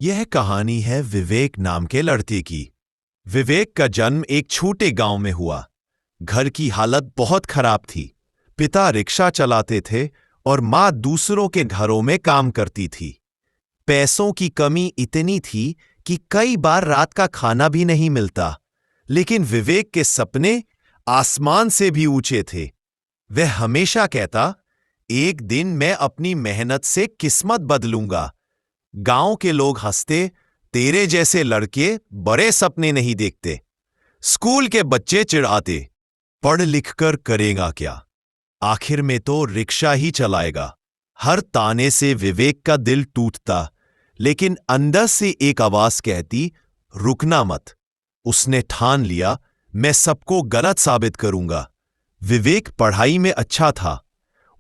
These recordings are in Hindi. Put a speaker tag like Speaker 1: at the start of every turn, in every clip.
Speaker 1: यह कहानी है विवेक नाम के लड़के की। विवेक का जन्म एक छोटे गांव में हुआ। घर की हालत बहुत खराब थी। पिता रिक्शा चलाते थे और मां दूसरों के घरों में काम करती थी। पैसों की कमी इतनी थी कि कई बार रात का खाना भी नहीं मिलता। लेकिन विवेक के सपने आसमान से भी ऊंचे थे। वह हमेशा कहता, एक दिन मैं अपनी मेहनत से किस्मत बदलूंगा। गांव के लोग हंसते, तेरे जैसे लड़के बड़े सपने नहीं देखते। स्कूल के बच्चे चिढ़ाते, पढ़ लिख कर करेगा क्या, आखिर में तो रिक्शा ही चलाएगा। हर ताने से विवेक का दिल टूटता, लेकिन अंदर से एक आवाज कहती, रुकना मत। उसने ठान लिया, मैं सबको गलत साबित करूंगा। विवेक पढ़ाई में अच्छा था।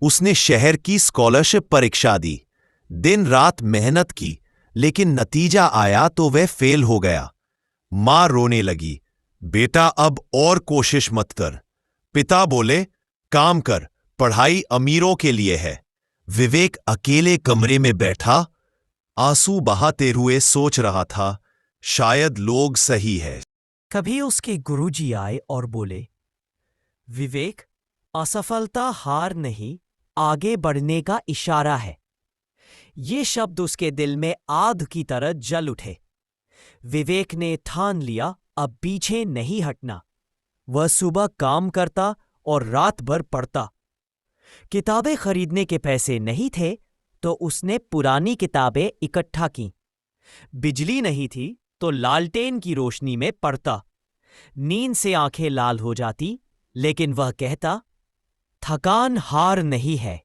Speaker 1: उसने शहर की स्कॉलरशिप परीक्षा दी, दिन रात मेहनत की, लेकिन नतीजा आया तो वह फेल हो गया। मां रोने लगी, बेटा अब और कोशिश मत कर। पिता बोले, काम कर, पढ़ाई अमीरों के लिए है। विवेक अकेले कमरे में बैठा, आंसू बहाते हुए सोच रहा था, शायद लोग सही है।
Speaker 2: कभी उसके गुरुजी आए और बोले, विवेक, असफलता हार नहीं, आगे बढ़ने का इशारा है। ये शब्द उसके दिल में आग की तरह जल उठे। विवेक ने ठान लिया, अब पीछे नहीं हटना। वह सुबह काम करता और रात भर पढ़ता। किताबें खरीदने के पैसे नहीं थे तो उसने पुरानी किताबें इकट्ठा की। बिजली नहीं थी तो लालटेन की रोशनी में पढ़ता। नींद से आंखें लाल हो जाती, लेकिन वह कहता, थकान हार नहीं है,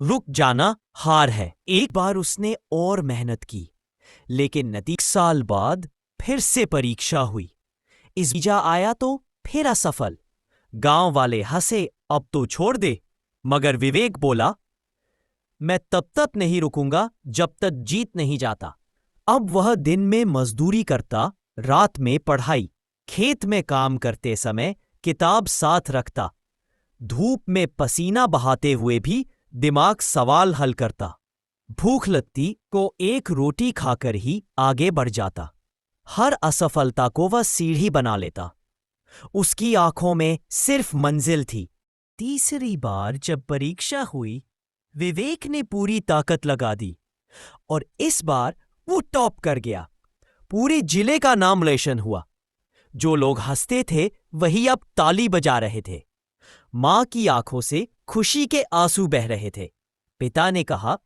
Speaker 2: रुक जाना हार है। एक बार उसने और मेहनत की, लेकिन साल बाद फिर से परीक्षा हुई। इस बीजा आया तो फिर असफल। गांव वाले हंसे, अब तो छोड़ दे। मगर विवेक बोला, मैं तब तक नहीं रुकूंगा जब तक जीत नहीं जाता। अब वह दिन में मजदूरी करता, रात में पढ़ाई। खेत में काम करते समय किताब साथ रखता। धूप में पसीना बहाते हुए भी दिमाग सवाल हल करता। भूख लगती को एक रोटी खाकर ही आगे बढ़ जाता। हर असफलता को वह सीढ़ी बना लेता। उसकी आंखों में सिर्फ मंजिल थी। तीसरी बार जब परीक्षा हुई, विवेक ने पूरी ताकत लगा दी और इस बार वो टॉप कर गया। पूरे जिले का नाम रोशन हुआ। जो लोग हंसते थे वही अब ताली बजा रहे थे। मां की आंखों से खुशी के आंसू बह रहे थे। पिता ने कहा,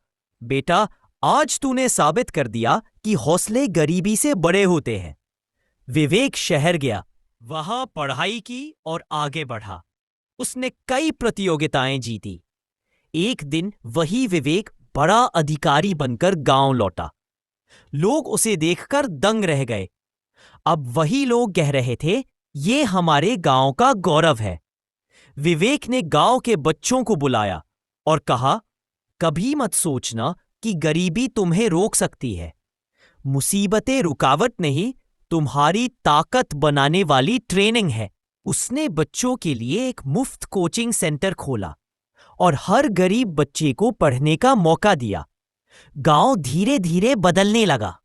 Speaker 2: बेटा, आज तूने साबित कर दिया कि हौसले गरीबी से बड़े होते हैं। विवेक शहर गया, वहां पढ़ाई की और आगे बढ़ा। उसने कई प्रतियोगिताएं जीती। एक दिन वही विवेक बड़ा अधिकारी बनकर गांव लौटा। लोग उसे देखकर दंग रह गए। अब वही लोग कह रहे थे, ये हमारे गांव का गौरव है। विवेक ने गांव के बच्चों को बुलाया और कहा, कभी मत सोचना कि गरीबी तुम्हें रोक सकती है। मुसीबतें रुकावट नहीं, तुम्हारी ताकत बनाने वाली ट्रेनिंग है। उसने बच्चों के लिए एक मुफ्त कोचिंग सेंटर खोला और हर गरीब बच्चे को पढ़ने का मौका दिया। गांव धीरे धीरे बदलने लगा।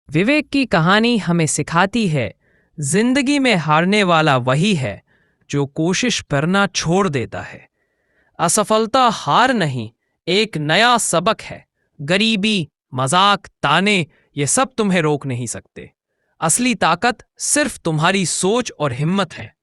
Speaker 3: विवेक की कहानी हमें सिखाती है, जिंदगी में हारने वाला वही है जो कोशिश करना छोड़ देता है। असफलता हार नहीं, एक नया सबक है। गरीबी, मजाक, ताने, ये सब तुम्हें रोक नहीं सकते। असली ताकत सिर्फ तुम्हारी सोच और हिम्मत है।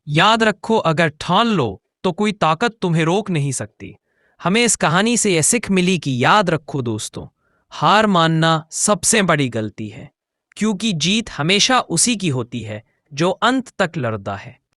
Speaker 3: याद रखो, अगर ठान लो तो कोई ताकत तुम्हें रोक नहीं सकती। हमें इस कहानी से यह सीख मिली कि याद रखो दोस्तों, हार मानना सबसे बड़ी गलती है, क्योंकि जीत हमेशा उसी की होती है जो अंत तक लड़ता है।